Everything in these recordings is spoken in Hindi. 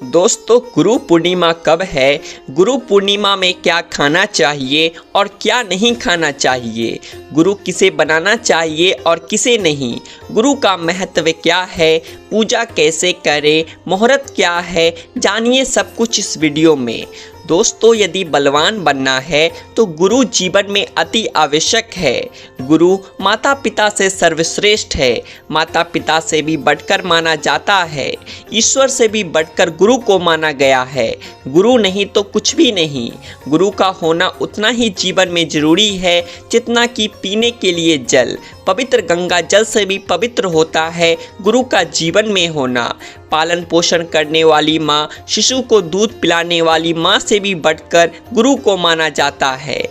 दोस्तों, गुरु पूर्णिमा कब है? गुरु पूर्णिमा में क्या खाना चाहिए और क्या नहीं खाना चाहिए? गुरु किसे बनाना चाहिए और किसे नहीं? गुरु का महत्व क्या है? पूजा कैसे करें? मुहूर्त क्या है? जानिए सब कुछ इस वीडियो में। दोस्तों, यदि बलवान बनना है तो गुरु जीवन में अति आवश्यक है। गुरु माता पिता से सर्वश्रेष्ठ है। माता पिता से भी बढ़कर माना जाता है। ईश्वर से भी बढ़कर गुरु को माना गया है। गुरु नहीं तो कुछ भी नहीं। गुरु का होना उतना ही जीवन में जरूरी है जितना कि पीने के लिए जल। पवित्र गंगा जल से भी पवित्र होता है गुरु का जीवन में होना। पालन पोषण करने वाली माँ, शिशु को दूध पिलाने वाली माँ से भी बढ़कर गुरु को माना जाता है।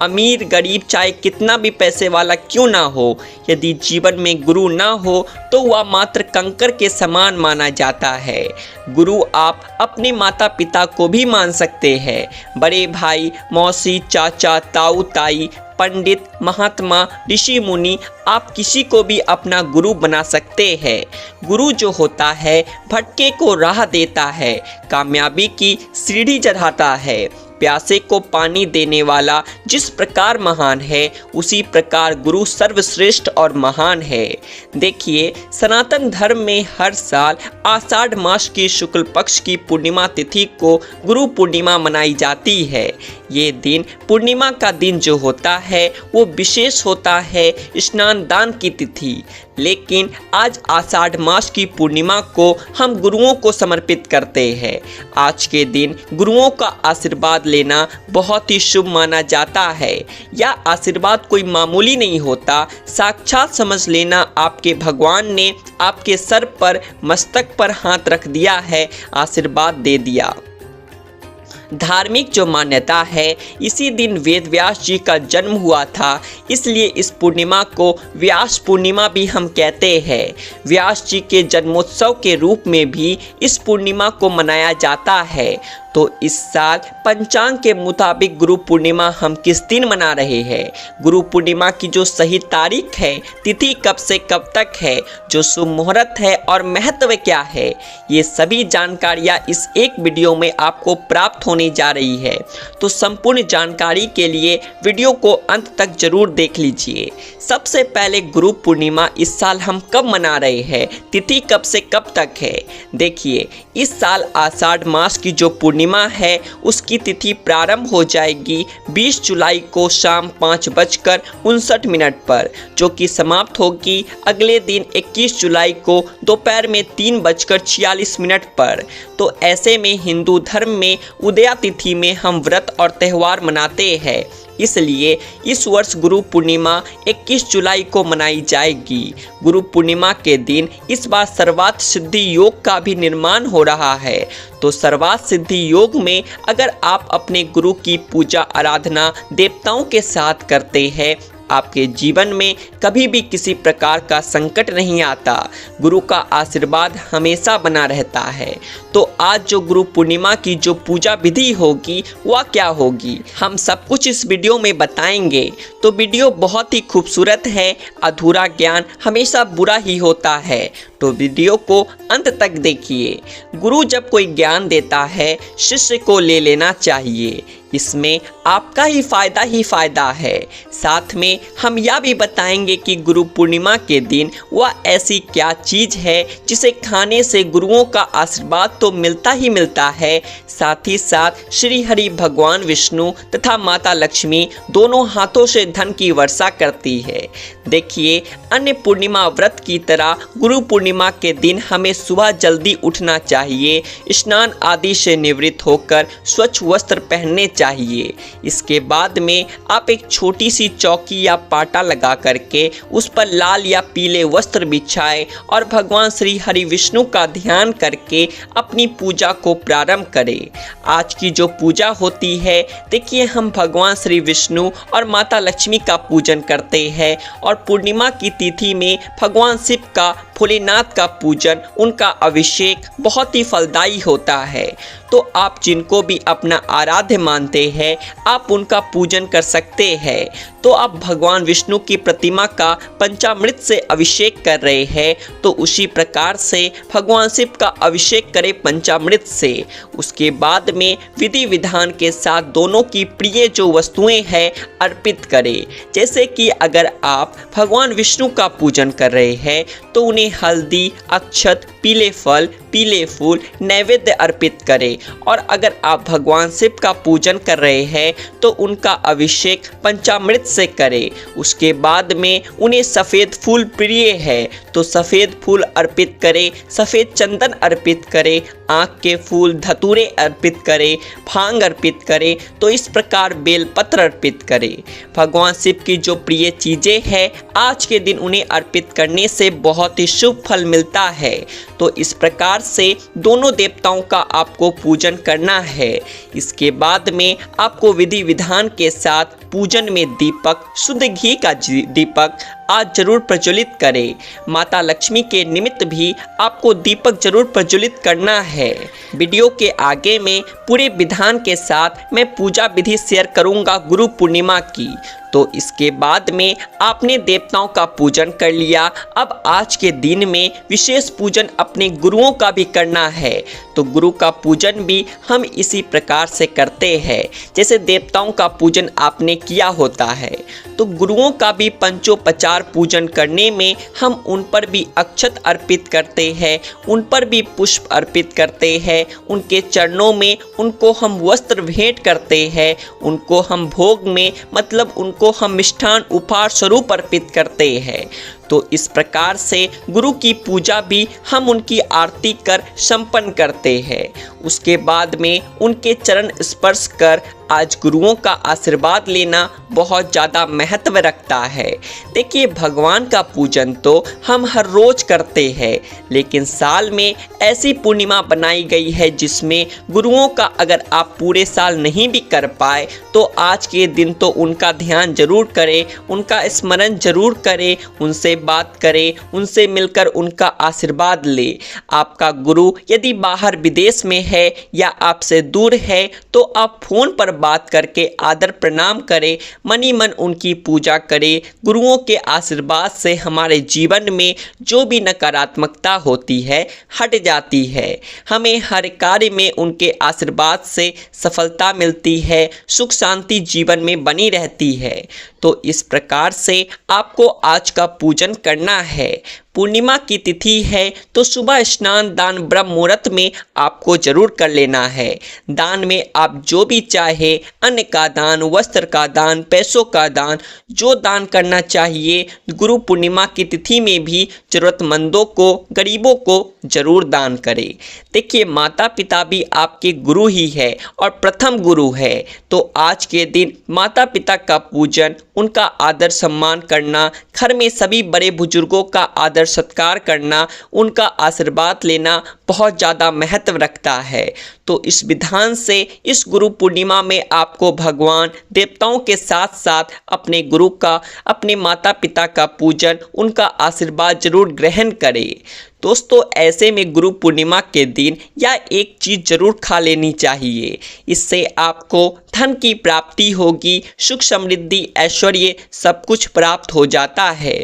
अमीर गरीब चाहे कितना भी पैसे वाला क्यों ना हो, यदि जीवन में गुरु ना हो तो वह मात्र कंकर के समान माना जाता है। गुरु आप अपने माता पिता को भी मान सकते हैं। बड़े भाई, मौसी, चाचा, ताऊ ताई, पंडित, महात्मा, ऋषि मुनि, आप किसी को भी अपना गुरु बना सकते हैं। गुरु जो होता है भटके को राह देता है, कामयाबी की सीढ़ी चढ़ाता है। प्यासे को पानी देने वाला जिस प्रकार महान है, उसी प्रकार गुरु सर्वश्रेष्ठ और महान है। देखिए, सनातन धर्म में हर साल आषाढ़ मास की शुक्ल पक्ष की पूर्णिमा तिथि को गुरु पूर्णिमा मनाई जाती है। ये दिन, पूर्णिमा का दिन जो होता है वो विशेष होता है स्नान दान की तिथि। लेकिन आज आषाढ़ मास की पूर्णिमा को हम गुरुओं को समर्पित करते हैं। आज के दिन गुरुओं का आशीर्वाद लेना बहुत ही शुभ माना जाता है। यह आशीर्वाद कोई मामूली नहीं होता। साक्षात समझ लेना आपके भगवान ने आपके सर पर, मस्तक पर हाथ रख दिया है, आशीर्वाद दे दिया। धार्मिक जो मान्यता है, इसी दिन वेद व्यास जी का जन्म हुआ था, इसलिए इस पूर्णिमा को व्यास पूर्णिमा भी हम कहते हैं। व्यास जी के जन्मोत्सव के रूप में भी इस पूर्णिमा को मनाया जाता है। तो इस साल पंचांग के मुताबिक गुरु पूर्णिमा हम किस दिन मना रहे हैं? गुरु पूर्णिमा की जो सही तारीख है, तिथि कब से कब तक है, जो शुभ मुहूर्त है और महत्व क्या है, ये सभी जानकारियाँ इस एक वीडियो में आपको प्राप्त होने जा रही है। तो संपूर्ण जानकारी के लिए वीडियो को अंत तक जरूर देख लीजिए। सबसे पहले गुरु पूर्णिमा इस साल हम कब मना रहे हैं, तिथि कब से कब तक है? देखिए, इस साल आषाढ़ मास की जो पूर्णिमा है उसकी तिथि प्रारंभ हो जाएगी 20 जुलाई को शाम 5:59 पर, जो कि समाप्त होगी अगले दिन 21 जुलाई को दोपहर में 3:46 पर। तो ऐसे में हिंदू धर्म में उदया तिथि में हम व्रत और त्यौहार मनाते हैं, इसलिए इस वर्ष गुरु पूर्णिमा 21 जुलाई को मनाई जाएगी। गुरु पूर्णिमा के दिन इस बार सर्वार्थ सिद्धि योग का भी निर्माण हो रहा है। तो सर्वार्थ सिद्धि योग में अगर आप अपने गुरु की पूजा आराधना देवताओं के साथ करते हैं, आपके जीवन में कभी भी किसी प्रकार का संकट नहीं आता। गुरु का आशीर्वाद हमेशा बना रहता है। तो आज जो गुरु पूर्णिमा की जो पूजा विधि होगी वह क्या होगी, हम सब कुछ इस वीडियो में बताएंगे। तो वीडियो बहुत ही खूबसूरत है। अधूरा ज्ञान हमेशा बुरा ही होता है, तो वीडियो को अंत तक देखिए। गुरु जब कोई ज्ञान देता है, शिष्य को ले लेना चाहिए। इसमें आपका ही फायदा है। साथ में हम यह भी बताएंगे कि गुरु पूर्णिमा के दिन वह ऐसी क्या चीज़ है जिसे खाने से गुरुओं का आशीर्वाद तो मिलता ही मिलता है, साथ ही साथ श्री हरि भगवान विष्णु तथा माता लक्ष्मी दोनों हाथों से धन की वर्षा करती है। देखिए, अन्य पूर्णिमा व्रत की तरह गुरु पूर्णिमा के दिन हमें सुबह जल्दी उठना चाहिए। स्नान आदि से निवृत्त होकर स्वच्छ वस्त्र पहनने चाहिए। इसके बाद में आप एक छोटी सी चौकी या पाटा लगा करके उस पर लाल या पीले वस्त्र बिछाएं और भगवान श्री हरि विष्णु का ध्यान करके अपनी पूजा को प्रारंभ करें। आज की जो पूजा होती है, देखिए, हम भगवान श्री विष्णु और माता लक्ष्मी का पूजन करते हैं और पूर्णिमा की तिथि में भगवान शिव का, भोलेनाथ का पूजन, उनका अभिषेक बहुत ही फलदायी होता है। तो आप जिनको भी अपना आराध्य मानते मानते हैं आप उनका पूजन कर सकते हैं। तो आप भगवान विष्णु की प्रतिमा का पंचामृत से अभिषेक कर रहे हैं तो उसी प्रकार से भगवान शिव का अभिषेक करें पंचामृत से। उसके बाद में विधि विधान के साथ दोनों की प्रिय जो वस्तुएं हैं अर्पित करें। जैसे कि अगर आप भगवान विष्णु का पूजन कर रहे हैं तो उन्हें हल्दी, अक्षत, पीले फल, पीले फूल नैवेद्य अर्पित करें। और अगर आप भगवान शिव का पूजन कर रहे हैं तो उनका अभिषेक पंचामृत से करें। उसके बाद में उन्हें सफ़ेद फूल प्रिय है तो सफ़ेद फूल अर्पित करें, सफ़ेद चंदन अर्पित करें, आँख के फूल धतूरे अर्पित करें, भांग अर्पित करें। तो इस प्रकार बेलपत्र अर्पित करें। भगवान शिव की जो प्रिय चीज़ें हैं आज के दिन उन्हें अर्पित करने से बहुत ही शुभ फल मिलता है। तो इस प्रकार से दोनों देवताओं का आपको पूजन करना है। इसके बाद में आपको विधि विधान के साथ पूजन में दीपक, शुद्ध घी का दीपक आज जरूर प्रज्वलित करें। माता लक्ष्मी के निमित्त भी आपको दीपक जरूर प्रज्वलित करना है। वीडियो के आगे में पूरे विधान के साथ मैं पूजा विधि शेयर करूंगा गुरु पूर्णिमा की। तो इसके बाद में आपने देवताओं का पूजन कर लिया। अब आज के दिन में विशेष पूजन अपने गुरुओं का भी करना है। तो गुरु का पूजन भी हम इसी प्रकार से करते हैं जैसे देवताओं का पूजन आपने किया होता है। तो गुरुओं का भी पंचोपचार पूजन करने में हम उन पर भी अक्षत अर्पित करते हैं, उन पर भी पुष्प अर्पित करते हैं, उनके चरणों में उनको हम वस्त्र भेंट करते हैं, उनको हम भोग में मतलब उनको हम मिष्ठान उपहार स्वरूप अर्पित करते हैं। तो इस प्रकार से गुरु की पूजा भी हम उनकी आरती कर संपन्न करते हैं। उसके बाद में उनके चरण स्पर्श कर आज गुरुओं का आशीर्वाद लेना बहुत ज़्यादा महत्व रखता है। देखिए भगवान का पूजन तो हम हर रोज़ करते हैं लेकिन साल में ऐसी पूर्णिमा बनाई गई है जिसमें गुरुओं का अगर आप पूरे साल नहीं भी कर पाए तो आज के दिन तो उनका ध्यान जरूर करें, उनका स्मरण जरूर करें, उनसे बात करें, उनसे मिलकर उनका आशीर्वाद ले। आपका गुरु यदि बाहर विदेश में है या आपसे दूर है तो आप फोन पर बात करके आदर प्रणाम करें, मनी मन उनकी पूजा करें। गुरुओं के आशीर्वाद से हमारे जीवन में जो भी नकारात्मकता होती है हट जाती है। हमें हर कार्य में उनके आशीर्वाद से सफलता मिलती है, सुख शांति जीवन में बनी रहती है। तो इस प्रकार से आपको आज का पूजन करना है। पूर्णिमा की तिथि है तो सुबह स्नान दान ब्रह्म मुहूर्त में आपको जरूर कर लेना है। दान में आप जो भी चाहे, अन्न का दान, वस्त्र का दान, पैसों का दान, जो दान करना चाहिए गुरु पूर्णिमा की तिथि में भी जरूरतमंदों को, गरीबों को जरूर दान करें। देखिए माता पिता भी आपके गुरु ही है और प्रथम गुरु है। तो आज के दिन माता पिता का पूजन, उनका आदर सम्मान करना, घर में सभी बड़े बुजुर्गों का आदर सत्कार करना, उनका आशीर्वाद लेना बहुत ज़्यादा महत्व रखता है। तो इस विधान से इस गुरु पूर्णिमा में आपको भगवान देवताओं के साथ साथ अपने गुरु का, अपने माता पिता का पूजन, उनका आशीर्वाद जरूर ग्रहण करें। दोस्तों ऐसे में गुरु पूर्णिमा के दिन या एक चीज़ जरूर खा लेनी चाहिए। इससे आपको धन की प्राप्ति होगी, सुख समृद्धि ऐश्वर्य सब कुछ प्राप्त हो जाता है।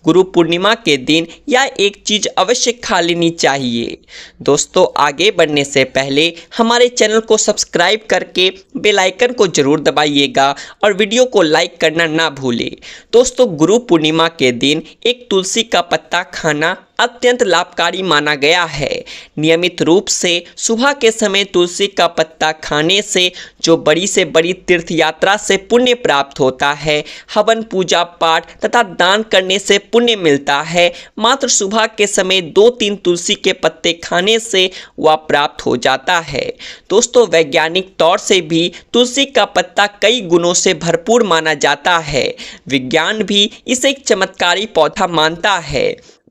गुरु पूर्णिमा के दिन या एक चीज़ अवश्य खा लेनी चाहिए। दोस्तों आगे बढ़ने से पहले हमारे चैनल को सब्सक्राइब करके बेल आइकन को जरूर दबाइएगा और वीडियो को लाइक करना ना भूलें। दोस्तों गुरु पूर्णिमा के दिन एक तुलसी का पत्ता खाना अत्यंत लाभकारी माना गया है। नियमित रूप से सुबह के समय तुलसी का पत्ता खाने से जो बड़ी से बड़ी तीर्थ यात्रा से पुण्य प्राप्त होता है, हवन पूजा पाठ तथा दान करने से पुण्य मिलता है, मात्र सुबह के समय 2-3 तुलसी के पत्ते खाने से वह प्राप्त हो जाता है। दोस्तों वैज्ञानिक तौर से भी तुलसी का पत्ता कई गुणों से भरपूर माना जाता है। विज्ञान भी इसे एक चमत्कारी पौधा मानता है।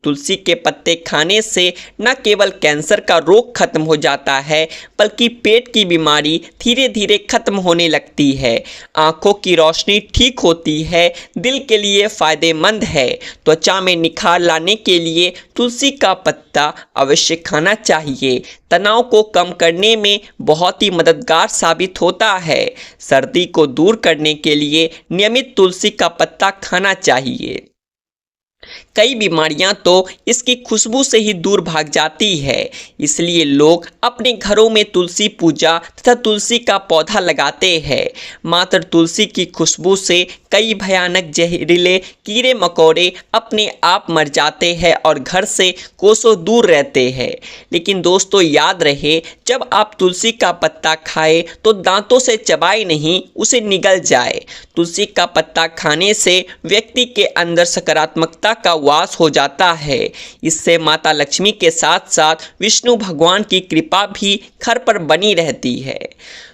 तुलसी के पत्ते खाने से न केवल कैंसर का रोग खत्म हो जाता है बल्कि पेट की बीमारी धीरे धीरे खत्म होने लगती है, आंखों की रोशनी ठीक होती है, दिल के लिए फायदेमंद है। त्वचा में निखार लाने के लिए तुलसी का पत्ता अवश्य खाना चाहिए। तनाव को कम करने में बहुत ही मददगार साबित होता है। सर्दी को दूर करने के लिए नियमित तुलसी का पत्ता खाना चाहिए। कई बीमारियां तो इसकी खुशबू से ही दूर भाग जाती है, इसलिए लोग अपने घरों में तुलसी पूजा तथा तुलसी का पौधा लगाते हैं। मात्र तुलसी की खुशबू से कई भयानक जहरीले कीड़े मकोड़े अपने आप मर जाते हैं और घर से कोसों दूर रहते हैं। लेकिन दोस्तों याद रहे, जब आप तुलसी का पत्ता खाएं तो दांतों से चबाए नहीं, उसे निगल जाए। तुलसी का पत्ता खाने से व्यक्ति के अंदर सकारात्मकता का वास हो जाता है। इससे माता लक्ष्मी के साथ साथ विष्णु भगवान की कृपा भी घर पर बनी रहती है।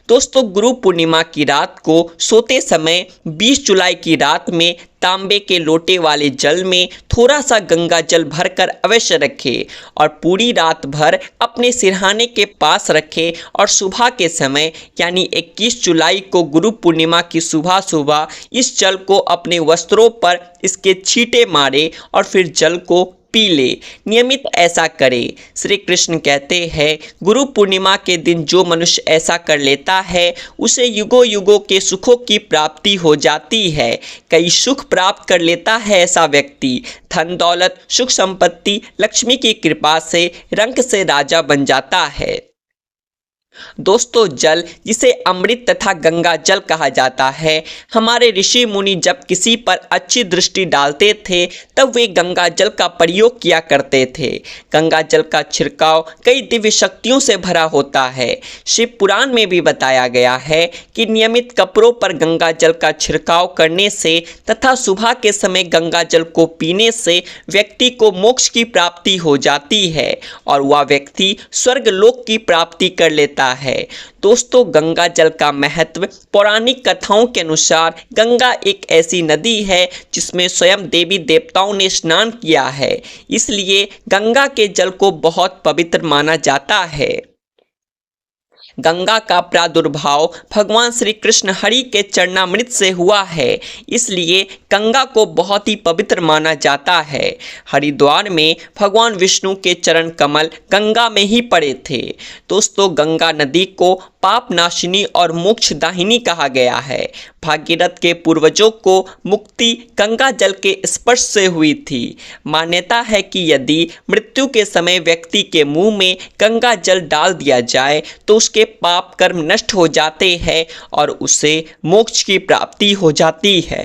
दोस्तों, गुरु पूर्णिमा की रात को सोते समय 20 जुलाई की रात में तांबे के लोटे वाले जल में थोड़ा सा गंगा जल भरकर अवश्य रखें और पूरी रात भर अपने सिरहाने के पास रखें और सुबह के समय यानी 21 जुलाई को गुरु पूर्णिमा की सुबह सुबह इस जल को अपने वस्त्रों पर इसके छींटे मारे और फिर जल को पी ले। नियमित ऐसा करे। श्री कृष्ण कहते हैं, गुरु पूर्णिमा के दिन जो मनुष्य ऐसा कर लेता है उसे युगों युगों के सुखों की प्राप्ति हो जाती है। कई सुख प्राप्त कर लेता है ऐसा व्यक्ति। धन दौलत सुख संपत्ति लक्ष्मी की कृपा से रंक से राजा बन जाता है। दोस्तों, जल जिसे अमृत तथा गंगा जल कहा जाता है, हमारे ऋषि मुनि जब किसी पर अच्छी दृष्टि डालते थे तब वे गंगा जल का प्रयोग किया करते थे। गंगा जल का छिड़काव कई दिव्य शक्तियों से भरा होता है। शिव पुराण में भी बताया गया है कि नियमित कपड़ों पर गंगा जल का छिड़काव करने से तथा सुबह के समय गंगा जल को पीने से व्यक्ति को मोक्ष की प्राप्ति हो जाती है और वह व्यक्ति स्वर्ग लोक की प्राप्ति कर लेता है। दोस्तों, गंगा जल का महत्व पौराणिक कथाओं के अनुसार गंगा एक ऐसी नदी है जिसमें स्वयं देवी देवताओं ने स्नान किया है, इसलिए गंगा के जल को बहुत पवित्र माना जाता है। गंगा का प्रादुर्भाव भगवान श्री कृष्ण हरि के चरणामृत से हुआ है, इसलिए गंगा को बहुत ही पवित्र माना जाता है। हरिद्वार में भगवान विष्णु के चरण कमल गंगा में ही पड़े थे। दोस्तों, गंगा नदी को पाप नाशिनी और मोक्षदाहिनी कहा गया है। भागीरथ के पूर्वजों को मुक्ति गंगा जल के स्पर्श से हुई थी। मान्यता है कि यदि मृत्यु के समय व्यक्ति के मुंह में गंगा जल डाल दिया जाए तो उसके पाप कर्म नष्ट हो जाते हैं और उसे मोक्ष की प्राप्ति हो जाती है।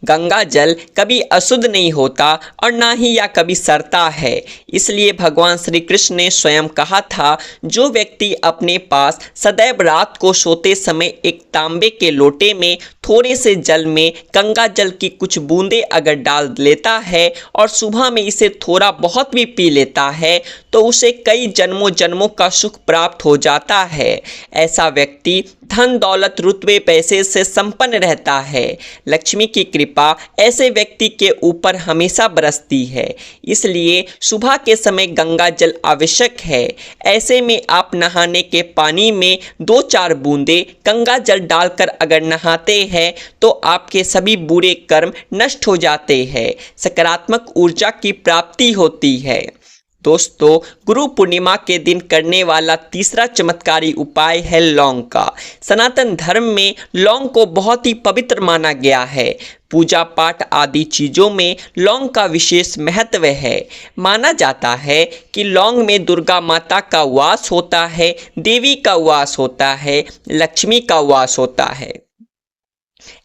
गंगा जल कभी अशुद्ध नहीं होता और ना ही यह कभी सड़ता है, इसलिए भगवान श्री कृष्ण ने स्वयं कहा था, जो व्यक्ति अपने पास सदैव रात को सोते समय एक तांबे के लोटे में थोड़े से जल में गंगा जल की कुछ बूंदें अगर डाल लेता है और सुबह में इसे थोड़ा बहुत भी पी लेता है तो उसे कई जन्मों जन्मों का सुख प्राप्त हो जाता है। ऐसा व्यक्ति धन दौलत रुतबे पैसे से संपन्न रहता है। लक्ष्मी की कृपा ऐसे व्यक्ति के ऊपर हमेशा बरसती है, इसलिए सुबह के समय गंगा जल आवश्यक है। ऐसे में आप नहाने के पानी में 2-4 बूंदे गंगा जल डालकर अगर नहाते हैं तो आपके सभी बुरे कर्म नष्ट हो जाते हैं, सकारात्मक ऊर्जा की प्राप्ति होती है। दोस्तों, गुरु पूर्णिमा के दिन करने वाला तीसरा चमत्कारी उपाय है लौंग का। सनातन धर्म में लौंग को बहुत ही पवित्र माना गया है। पूजा पाठ आदि चीज़ों में लौंग का विशेष महत्व है। माना जाता है कि लौंग में दुर्गा माता का वास होता है, देवी का वास होता है, लक्ष्मी का वास होता है।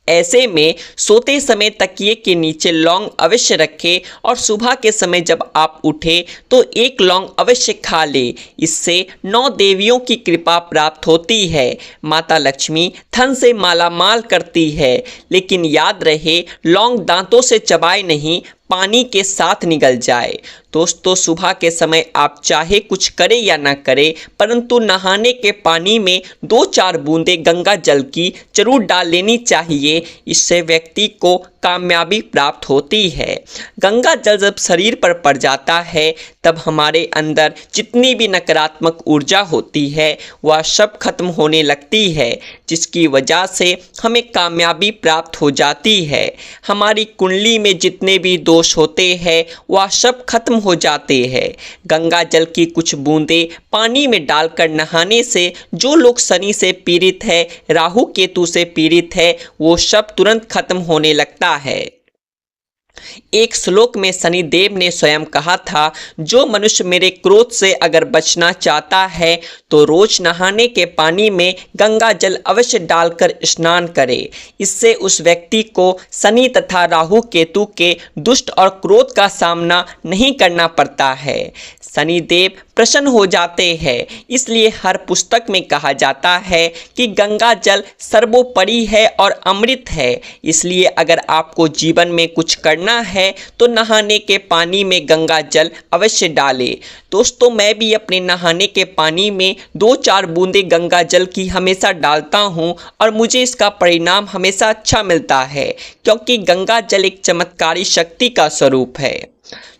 ऐसे में सोते समय तकिए के नीचे लौंग अवश्य रखें और सुबह के समय जब आप उठे तो एक लौंग अवश्य खा ले। इससे 9 देवियों की कृपा प्राप्त होती है। माता लक्ष्मी धन से माला माल करती है। लेकिन याद रहे, लौंग दांतों से चबाए नहीं पानी के साथ निगल जाए। दोस्तों, सुबह के समय आप चाहे कुछ करें या ना करें, परंतु नहाने के पानी में 2-4 बूंदें गंगा जल की जरूर डाल लेनी चाहिए। इससे व्यक्ति को कामयाबी प्राप्त होती है। गंगा जल जब शरीर पर पड़ जाता है तब हमारे अंदर जितनी भी नकारात्मक ऊर्जा होती है वह सब खत्म होने लगती है, जिसकी वजह से हमें कामयाबी प्राप्त हो जाती है। हमारी कुंडली में जितने भी दोष होते हैं वह सब खत्म हो जाते हैं। गंगा जल की कुछ बूंदें पानी में डालकर नहाने से जो लोग शनि से पीड़ित है, राहु केतु से पीड़ित है, वो सब तुरंत खत्म होने लगता है। एक श्लोक में शनिदेव ने स्वयं कहा था, जो मनुष्य मेरे क्रोध से अगर बचना चाहता है तो रोज नहाने के पानी में गंगा जल अवश्य डालकर स्नान करे। इससे उस व्यक्ति को शनि तथा राहु केतु के दुष्ट और क्रोध का सामना नहीं करना पड़ता है। शनिदेव प्रसन्न हो जाते हैं। इसलिए हर पुस्तक में कहा जाता है कि गंगा जल सर्वोपरि है और अमृत है। इसलिए अगर आपको जीवन में कुछ करना है तो नहाने के पानी में गंगा जल अवश्य डालें। दोस्तों, मैं भी अपने नहाने के पानी में 2-4 बूंदें गंगा जल की हमेशा डालता हूं और मुझे इसका परिणाम हमेशा अच्छा मिलता है, क्योंकि गंगा जल एक चमत्कारी शक्ति का स्वरूप है।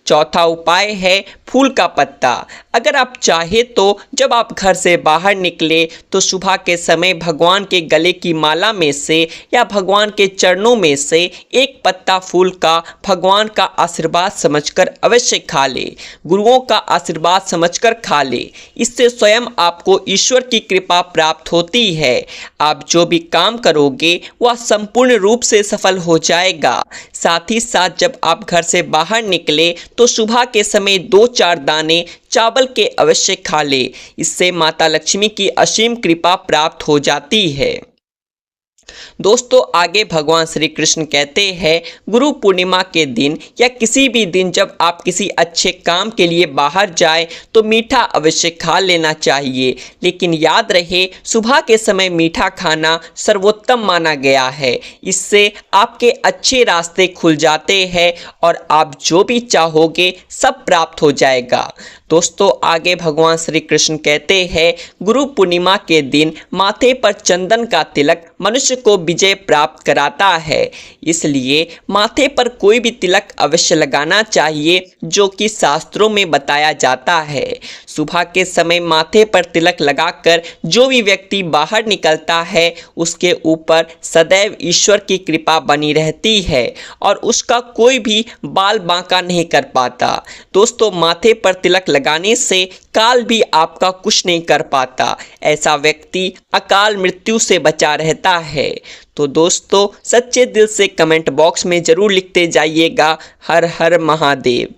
चौथा उपाय है फूल का पत्ता। अगर आप चाहे तो जब आप घर से बाहर निकले तो सुबह के समय भगवान के गले की माला में से या भगवान के चरणों में से एक पत्ता फूल का भगवान का आशीर्वाद समझकर अवश्य खा ले। गुरुओं का आशीर्वाद समझकर खा ले। इससे स्वयं आपको ईश्वर की कृपा प्राप्त होती है। आप जो भी काम करोगे वह संपूर्ण रूप से सफल हो जाएगा। साथ ही साथ जब आप घर से बाहर निकले तो सुबह के समय 2-4 दाने चावल के अवश्य खा ले। इससे माता लक्ष्मी की असीम कृपा प्राप्त हो जाती है। दोस्तों, आगे भगवान श्री कृष्ण कहते हैं, गुरु पूर्णिमा के दिन या किसी भी दिन जब आप किसी अच्छे काम के लिए बाहर जाए तो मीठा अवश्य खा लेना चाहिए। लेकिन याद रहे, सुबह के समय मीठा खाना सर्वोत्तम माना गया है। इससे आपके अच्छे रास्ते खुल जाते हैं और आप जो भी चाहोगे सब प्राप्त हो जाएगा। दोस्तों, आगे भगवान श्री कृष्ण कहते हैं, गुरु पूर्णिमा के दिन माथे पर चंदन का तिलक मनुष्य को विजय प्राप्त कराता है। इसलिए माथे पर कोई भी तिलक अवश्य लगाना चाहिए, जो कि शास्त्रों में बताया जाता है। सुबह के समय माथे पर तिलक लगाकर जो भी व्यक्ति बाहर निकलता है उसके ऊपर सदैव ईश्वर की कृपा बनी रहती है और उसका कोई भी बाल बांका नहीं कर पाता। दोस्तों, माथे पर तिलक लगाने से काल भी आपका कुछ नहीं कर पाता। ऐसा व्यक्ति अकाल मृत्यु से बचा रहता है। तो दोस्तों, सच्चे दिल से कमेंट बॉक्स में ज़रूर लिखते जाइएगा, हर हर महादेव।